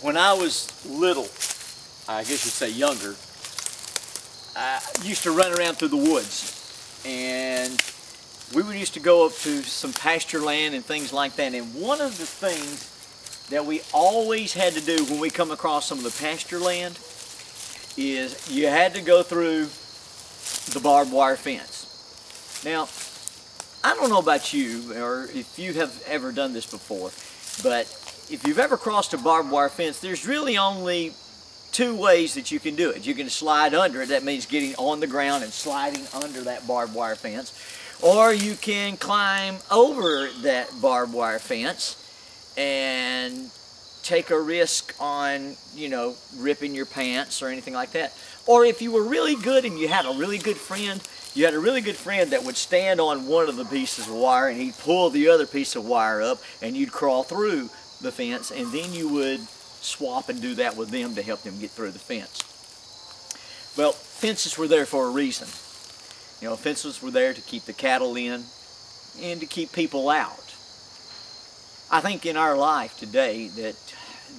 When I was little, I guess you'd say younger, I used to run around through the woods, and we used to go up to some pasture land and things like that. And one of the things that we always had to do when we come across some of the pasture land is you had to go through the barbed wire fence. Now, I don't know about you, or if you have ever done this before, but if you've ever crossed a barbed wire fence, there's really only two ways that you can do it. You can slide under it, that means getting on the ground and sliding under that barbed wire fence, or you can climb over that barbed wire fence and take a risk on, you know, ripping your pants or anything like that. Or if you were really good and you had a really good friend, that would stand on one of the pieces of wire and he'd pull the other piece of wire up and you'd crawl through the fence, and then you would swap and do that with them to help them get through the fence. Well, fences were there for a reason. You know, fences were there to keep the cattle in and to keep people out. I think in our life today that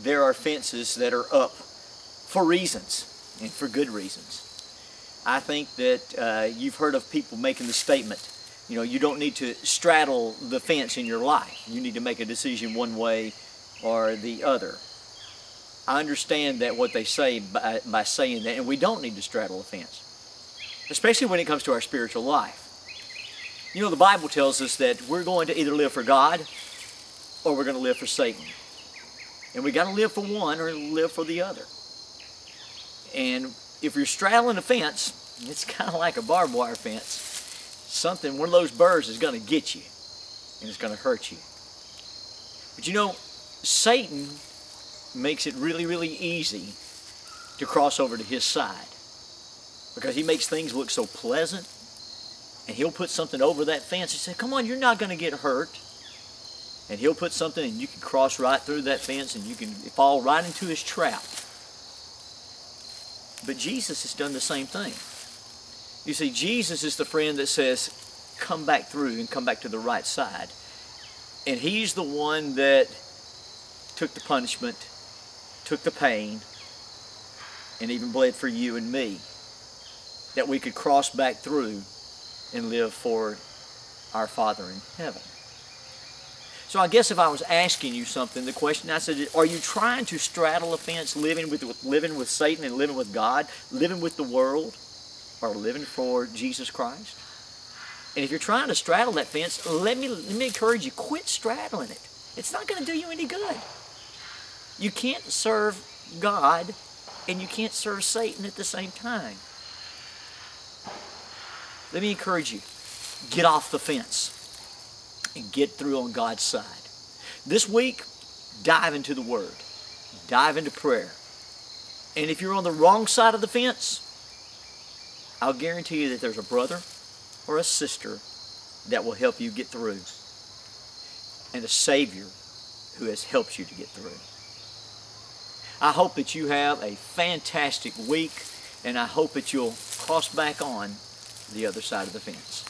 there are fences that are up for reasons, and for good reasons. I think that you've heard of people making the statement, you know, you don't need to straddle the fence in your life. You need to make a decision one way or the other. I understand that what they say by saying that, and we don't need to straddle a fence, especially when it comes to our spiritual life. You know, the Bible tells us that we're going to either live for God or we're going to live for Satan. And we got to live for one or live for the other. And if you're straddling a fence, it's kind of like a barbed wire fence. One of those burrs is going to get you, and it's going to hurt you. But you know, Satan makes it really, really easy to cross over to his side, because he makes things look so pleasant, and he'll put something over that fence and say, come on, you're not going to get hurt. And he'll put something and you can cross right through that fence and you can fall right into his trap. But Jesus has done the same thing. You see, Jesus is the friend that says, come back through and come back to the right side. And he's the one that took the punishment, took the pain, and even bled for you and me, that we could cross back through and live for our Father in heaven. So I guess if I was asking you something, the question I said, are you trying to straddle a fence, living with Satan and living with God, living with the world, or living for Jesus Christ? And if you're trying to straddle that fence, let me encourage you, quit straddling it. It's not going to do you any good. You can't serve God and you can't serve Satan at the same time. Let me encourage you, get off the fence and get through on God's side. This week, dive into the Word. Dive into prayer. And if you're on the wrong side of the fence, I'll guarantee you that there's a brother or a sister that will help you get through, and a Savior who has helped you to get through. I hope that you have a fantastic week, and I hope that you'll cross back on the other side of the fence.